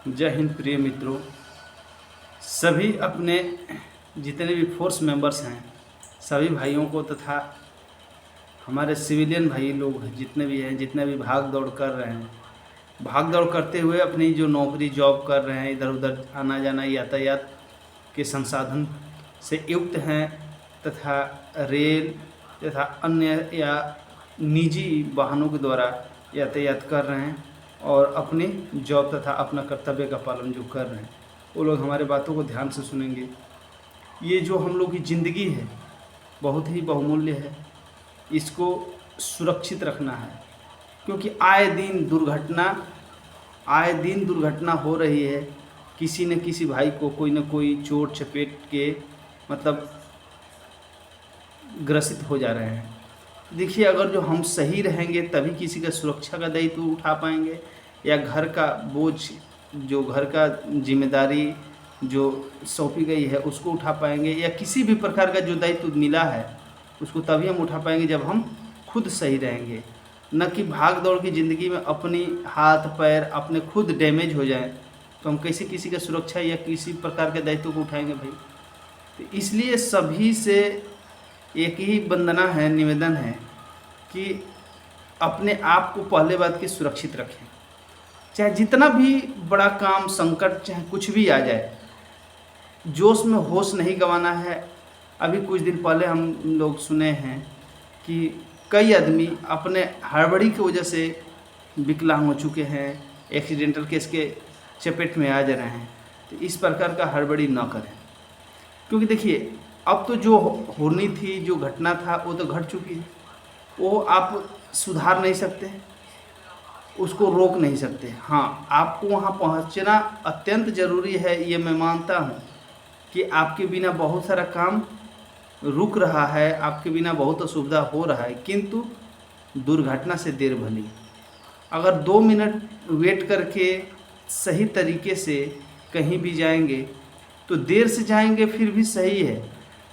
जय हिंद प्रिय मित्रों। सभी अपने जितने भी फोर्स मेंबर्स हैं सभी भाइयों को तथा हमारे सिविलियन भाई लोग जितने भी हैं, जितने भी भाग दौड़ कर रहे हैं, भाग दौड़ करते हुए अपनी जो नौकरी जॉब कर रहे हैं, इधर उधर आना जाना यातायात के संसाधन से युक्त हैं तथा रेल तथा अन्य या निजी वाहनों के द्वारा यातायात कर रहे हैं और अपनी जॉब तथा अपना कर्तव्य का पालन जो कर रहे हैं, वो लोग हमारे बातों को ध्यान से सुनेंगे। ये जो हम लोग की ज़िंदगी है बहुत ही बहुमूल्य है, इसको सुरक्षित रखना है क्योंकि आए दिन दुर्घटना हो रही है। किसी न किसी भाई को कोई न कोई चोट चपेट के मतलब ग्रसित हो जा रहे हैं। देखिए, अगर जो हम सही रहेंगे तभी किसी का सुरक्षा का दायित्व उठा पाएंगे या घर का बोझ, जो घर का जिम्मेदारी जो सौंपी गई है उसको उठा पाएंगे, या किसी भी प्रकार का जो दायित्व मिला है उसको तभी हम उठा पाएंगे जब हम खुद सही रहेंगे। न कि भाग दौड़ की ज़िंदगी में अपनी हाथ पैर अपने खुद डैमेज हो जाए तो हम कैसे किसी का सुरक्षा या किसी प्रकार के दायित्व को उठाएंगे भाई। तो इसलिए सभी से एक ही वंदना है, निवेदन है कि अपने आप को पहले बात की सुरक्षित रखें। चाहे जितना भी बड़ा काम, संकट, चाहे कुछ भी आ जाए, जोश में होश नहीं गंवाना है। अभी कुछ दिन पहले हम लोग सुने हैं कि कई आदमी अपने हड़बड़ी की वजह से विकलांग हो चुके हैं, एक्सीडेंटल केस के चपेट में आ जा रहे हैं। तो इस प्रकार का हड़बड़ी न करें क्योंकि देखिए, अब तो जो होनी थी, जो घटना था वो तो घट चुकी है, वो आप सुधार नहीं सकते, उसको रोक नहीं सकते। हाँ, आपको वहाँ पहुँचना अत्यंत ज़रूरी है, ये मैं मानता हूँ कि आपके बिना बहुत सारा काम रुक रहा है, आपके बिना बहुत असुविधा हो रहा है, किंतु दुर्घटना से देर भली। अगर 2 मिनट वेट करके सही तरीके से कहीं भी जाएंगे तो देर से जाएंगे फिर भी सही है,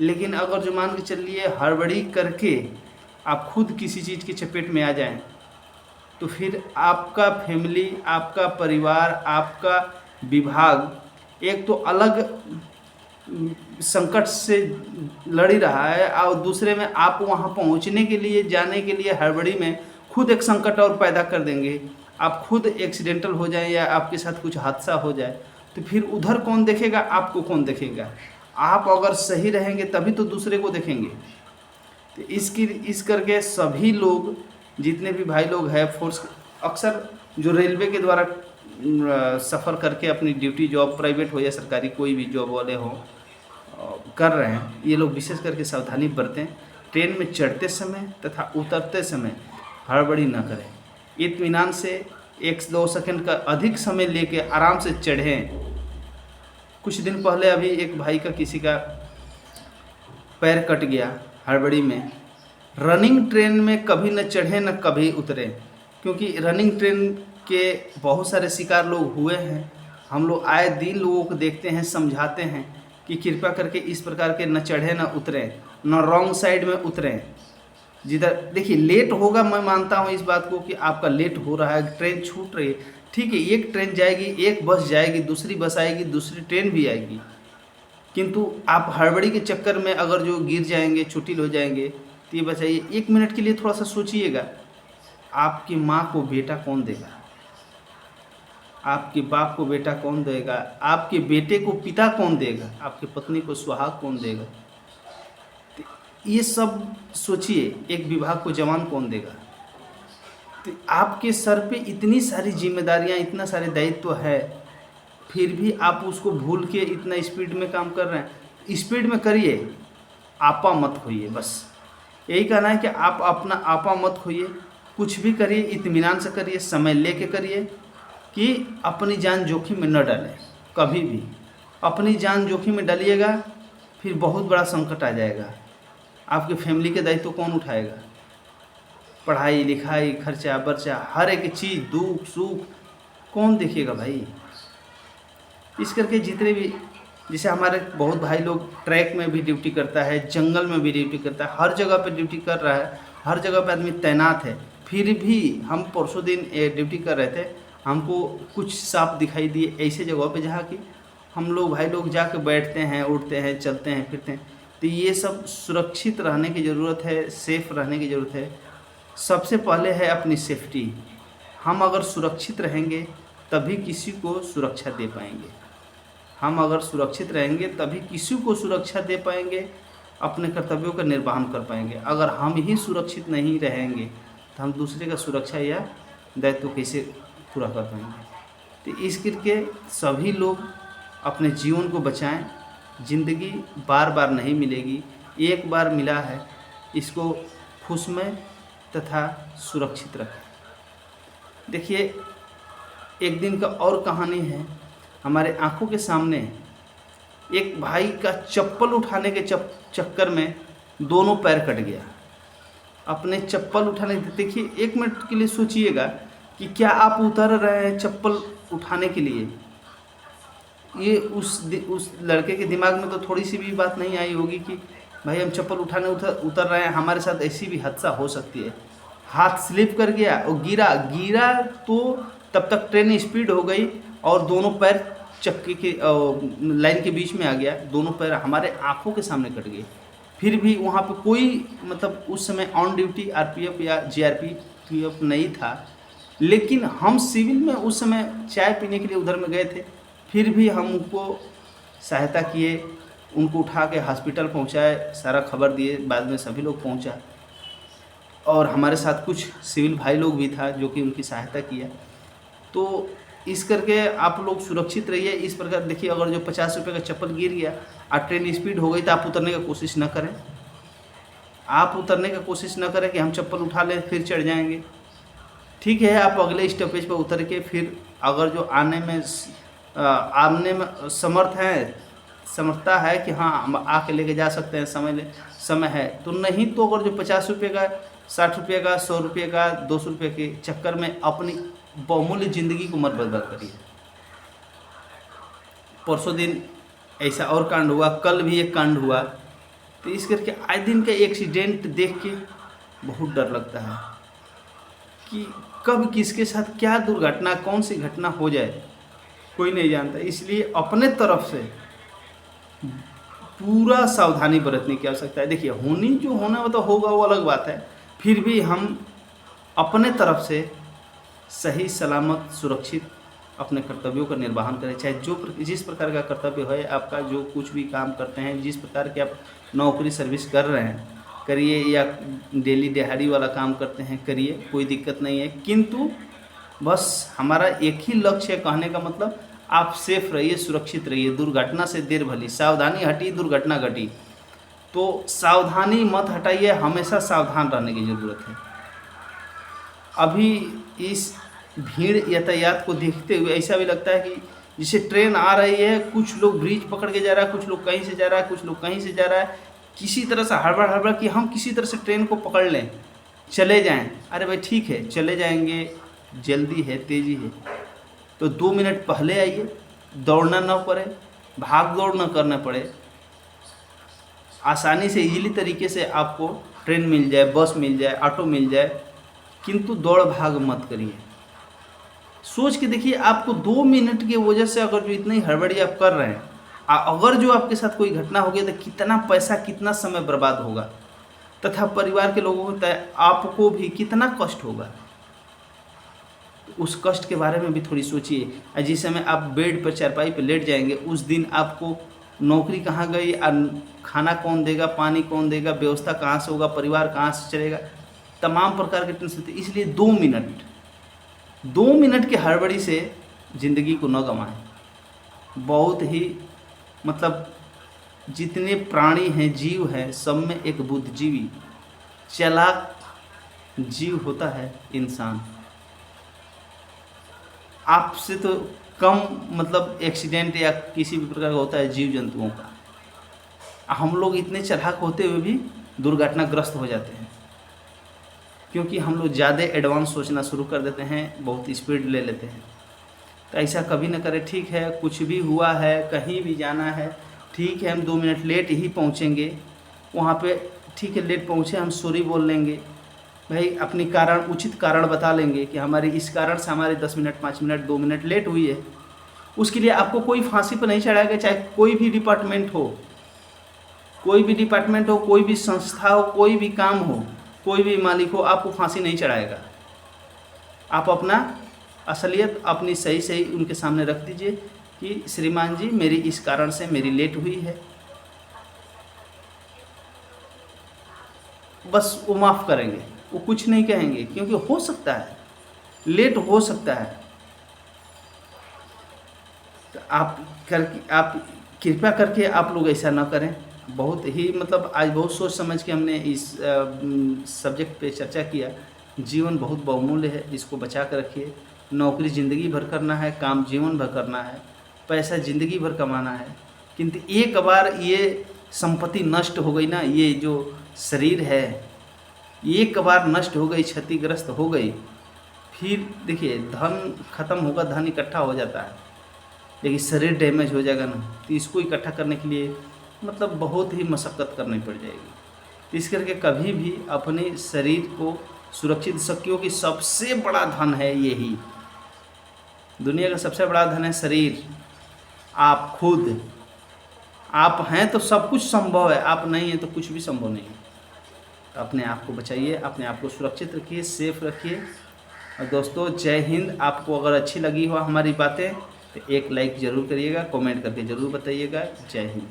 लेकिन अगर जो मान के चलिए हड़बड़ी करके आप खुद किसी चीज़ की चपेट में आ जाएं तो फिर आपका फैमिली, आपका परिवार, आपका विभाग एक तो अलग संकट से लड़ ही रहा है और दूसरे में आप वहां पहुंचने के लिए, जाने के लिए हड़बड़ी में खुद एक संकट और पैदा कर देंगे। आप खुद एक्सीडेंटल हो जाए या आपके साथ कुछ हादसा हो जाए तो फिर उधर कौन देखेगा, आपको कौन देखेगा। आप अगर सही रहेंगे तभी तो दूसरे को देखेंगे। तो इस करके सभी लोग, जितने भी भाई लोग हैं फोर्स, अक्सर जो रेलवे के द्वारा सफ़र करके अपनी ड्यूटी, जॉब प्राइवेट हो या सरकारी, कोई भी जॉब वाले हो कर रहे हैं, ये लोग विशेष करके सावधानी बरतें। ट्रेन में चढ़ते समय तथा उतरते समय हड़बड़ी न करें, इत्मीनान से 1-2 सेकंड का अधिक समय लेके आराम से चढ़ें। कुछ दिन पहले अभी एक भाई का, किसी का पैर कट गया हड़बड़ी में। रनिंग ट्रेन में कभी न चढ़ें न कभी उतरें, क्योंकि रनिंग ट्रेन के बहुत सारे शिकार लोग हुए हैं। हम लोग आए दिन लोगों को देखते हैं, समझाते हैं कि कृपया करके इस प्रकार के न चढ़ें न उतरें, न रॉन्ग साइड में उतरें। जिधर देखिए लेट होगा, मैं मानता हूँ इस बात को कि आपका लेट हो रहा है, ट्रेन छूट रही है, ठीक है, एक ट्रेन जाएगी, एक बस जाएगी, दूसरी बस आएगी, दूसरी ट्रेन भी आएगी, किंतु आप हड़बड़ी के चक्कर में अगर जो गिर जाएंगे, चोटिल हो जाएंगे तो ये बचाइए। 1 मिनट के लिए थोड़ा सा सोचिएगा, आपकी माँ को बेटा कौन देगा, आपके बाप को बेटा कौन देगा, आपके बेटे को पिता कौन देगा, आपकी पत्नी को सुहाग कौन देगा। तो ये सब सोचिए, एक विभाग को जवान कौन देगा। तो आपके सर पे इतनी सारी जिम्मेदारियां, इतना सारे दायित्व है, फिर भी आप उसको भूल के इतना स्पीड में काम कर रहे हैं। स्पीड में करिए, आपा मत खोइए, बस यही कहना है कि आप अपना आपा मत खोइए। कुछ भी करिए इत्मीनान से करिए, समय लेके करिए कि अपनी जान जोखिम में न डालें। कभी भी अपनी जान जोखिम में डालिएगा फिर बहुत बड़ा संकट आ जाएगा। आपकी फैमिली के दायित्व कौन उठाएगा, पढ़ाई लिखाई, खर्चा बर्चा, हर एक चीज़, दुख सुख कौन देखिएगा भाई। इस करके जितने भी, जैसे हमारे बहुत भाई लोग ट्रैक में भी ड्यूटी करता है, जंगल में भी ड्यूटी करता है, हर जगह पे ड्यूटी कर रहा है, हर जगह पे आदमी तैनात है, फिर भी हम परसों दिन ड्यूटी कर रहे थे, हमको कुछ सांप दिखाई दिए ऐसे जगहों पे जहाँ कि हम लोग भाई लोग जाके बैठते हैं, उठते हैं, चलते हैं, फिरते हैं। तो ये सब सुरक्षित रहने की ज़रूरत है, सेफ रहने की ज़रूरत है। सबसे पहले है अपनी सेफ्टी। हम अगर सुरक्षित रहेंगे तभी किसी को सुरक्षा दे पाएंगे। हम अगर सुरक्षित रहेंगे तभी किसी को सुरक्षा दे पाएंगे, अपने कर्तव्यों का निर्वहन कर पाएंगे। अगर हम ही सुरक्षित नहीं रहेंगे तो हम दूसरे का सुरक्षा या दायित्व कैसे पूरा कर पाएंगे। तो इस करके सभी लोग अपने जीवन को बचाएं। ज़िंदगी बार बार नहीं मिलेगी, एक बार मिला है, इसको खुशमय तथा सुरक्षित रखें। देखिए, एक दिन का और कहानी है। हमारे आंखों के सामने एक भाई का चप्पल उठाने के चक्कर में दोनों पैर कट गया। अपने चप्पल उठाने, देखिए एक मिनट के लिए सोचिएगा कि क्या आप उतर रहे हैं चप्पल उठाने के लिए। ये उस लड़के के दिमाग में तो थोड़ी सी भी बात नहीं आई होगी कि भाई हम चप्पल उठाने उतर रहे हैं, हमारे साथ ऐसी भी हादसा हो सकती है। हाथ स्लिप कर गया और गिरा तो तब तक ट्रेन स्पीड हो गई और दोनों पैर चक्के के लाइन के बीच में आ गया। दोनों पैर हमारे आंखों के सामने कट गए। फिर भी वहाँ पे कोई मतलब उस समय ऑन ड्यूटी आरपीएफ या जीआरपीएफ नहीं था, लेकिन हम सिविल में उस समय चाय पीने के लिए उधर में गए थे। फिर भी हम उनको सहायता किए, उनको उठा के हॉस्पिटल पहुँचाए, सारा खबर दिए, बाद में सभी लोग पहुँचा और हमारे साथ कुछ सिविल भाई लोग भी था जो कि उनकी सहायता किया। तो इस करके आप लोग सुरक्षित रहिए। इस प्रकार देखिए, अगर जो 50 रुपये का चप्पल गिर गया और ट्रेन स्पीड हो गई तो आप उतरने का कोशिश न करें। आप उतरने का कोशिश न करें कि हम चप्पल उठा लें फिर चढ़ जाएंगे। ठीक है, आप अगले स्टॉपेज पर उतर के फिर अगर जो आने में समर्थता है कि हाँ हम आके लेके जा सकते हैं, समय है तो, नहीं तो अगर जो 50 रुपये का, 60 रुपये का, 100 रुपये का, 200 रुपये के चक्कर में अपनी बहुमूल्य ज़िंदगी को मत बर्बाद करिए। परसों दिन ऐसा और कांड हुआ, कल भी एक कांड हुआ। तो इस करके आए दिन का एक्सीडेंट देख के बहुत डर लगता है कि कब किसके साथ क्या दुर्घटना, कौन सी घटना हो जाए, कोई नहीं जानता। इसलिए अपने तरफ से पूरा सावधानी बरतने की आवश्यकता है। देखिए, जो होना तो होगा, वो अलग बात है। फिर भी हम अपने तरफ से सही सलामत सुरक्षित अपने कर्तव्यों का निर्वहन करें। चाहे जिस प्रकार का कर्तव्य है आपका, जो कुछ भी काम करते हैं, जिस प्रकार के आप नौकरी सर्विस कर रहे हैं करिए, या डेली दिहाड़ी वाला काम करते हैं करिए, कोई दिक्कत नहीं है। किंतु बस हमारा एक ही लक्ष्य है, कहने का मतलब आप सेफ रहिए, सुरक्षित रहिए। दुर्घटना से देर भली, सावधानी हटी दुर्घटना घटी। तो सावधानी मत हटाइए, हमेशा सावधान रहने की ज़रूरत है। अभी इस भीड़ यातायात को देखते हुए ऐसा भी लगता है कि जैसे ट्रेन आ रही है, कुछ लोग ब्रिज पकड़ के जा रहा है, कुछ लोग कहीं से जा रहा है, कुछ लोग कहीं से जा रहा है, किसी तरह से हड़बड़ कि हम किसी तरह से ट्रेन को पकड़ लें, चले जाएं। अरे भाई ठीक है, चले जाएंगे, जल्दी है, तेज़ी है तो 2 मिनट पहले आइए, दौड़ना ना पड़े, भाग दौड़ ना करना पड़े, आसानी से इजीली तरीके से आपको ट्रेन मिल जाए, बस मिल जाए, ऑटो मिल जाए। किंतु दौड़ भाग मत करिए। सोच के देखिए, आपको 2 मिनट की वजह से अगर जो इतनी हड़बड़ी आप कर रहे हैं, अगर जो आपके साथ कोई घटना हो गई तो कितना पैसा, कितना समय बर्बाद होगा, तथा परिवार के लोगों को, आपको भी कितना कष्ट होगा। उस कष्ट के बारे में भी थोड़ी सोचिए। जिस समय आप बेड पर, चारपाई पर लेट जाएंगे, उस दिन आपको नौकरी कहाँ गई, खाना कौन देगा, पानी कौन देगा, व्यवस्था कहाँ से होगा, परिवार कहाँ से चलेगा, तमाम प्रकार के टेंशन होते। इसलिए 2 मिनट की हड़बड़ी से ज़िंदगी को न गंवाएं। बहुत ही मतलब जितने प्राणी हैं, जीव हैं, सब में एक बुद्धिजीवी, चालाक जीव होता है इंसान। आपसे तो कम मतलब एक्सीडेंट या किसी भी प्रकार का होता है जीव जंतुओं का। हम लोग इतने चालाक होते हुए भी दुर्घटनाग्रस्त हो जाते हैं, क्योंकि हम लोग ज़्यादा एडवांस सोचना शुरू कर देते हैं, बहुत स्पीड ले लेते हैं। तो ऐसा कभी ना करें। ठीक है, कुछ भी हुआ है, कहीं भी जाना है, ठीक है, हम 2 मिनट लेट ही पहुँचेंगे वहाँ पे, ठीक है, लेट पहुँचे, हम सॉरी बोल लेंगे, भाई अपनी कारण, उचित कारण बता लेंगे कि हमारी इस कारण से हमारे 10 मिनट, 5 मिनट, 2 मिनट लेट हुई है। उसके लिए आपको कोई फांसी पर नहीं चढ़ाएगा, चाहे कोई भी डिपार्टमेंट हो, कोई भी डिपार्टमेंट हो, कोई भी संस्था हो, कोई भी काम हो, कोई भी मालिक हो, आपको फांसी नहीं चढ़ाएगा। आप अपना असलियत अपनी सही सही उनके सामने रख दीजिए कि श्रीमान जी मेरी इस कारण से मेरी लेट हुई है, बस वो माफ़ करेंगे, वो कुछ नहीं कहेंगे, क्योंकि हो सकता है लेट हो सकता है। तो आप कृपया करके आप लोग ऐसा ना करें। बहुत ही मतलब आज बहुत सोच समझ के हमने इस सब्जेक्ट पे चर्चा किया। जीवन बहुत बहुमूल्य है, इसको बचा कर रखिए। नौकरी ज़िंदगी भर करना है, काम जीवन भर करना है, पैसा ज़िंदगी भर कमाना है, किंतु एक बार ये संपत्ति नष्ट हो गई ना, ये जो शरीर है एक बार नष्ट हो गई, क्षतिग्रस्त हो गई, फिर देखिए धन खत्म होगा, धन इकट्ठा हो जाता है, लेकिन शरीर डैमेज हो जाएगा ना, तो इसको इकट्ठा करने के लिए मतलब बहुत ही मशक्क़त करनी पड़ जाएगी। तो इस करके कभी भी अपने शरीर को सुरक्षित रखिए कि सबसे बड़ा धन है यही, दुनिया का सबसे बड़ा धन है शरीर। आप खुद आप हैं तो सब कुछ संभव है, आप नहीं हैं तो कुछ भी संभव नहीं है। अपने आप को बचाइए, अपने आप को सुरक्षित रखिए, सेफ रखिए। और दोस्तों जय हिंद। आपको अगर अच्छी लगी हो हमारी बातें तो एक लाइक ज़रूर करिएगा, कमेंट करके ज़रूर बताइएगा। जय हिंद।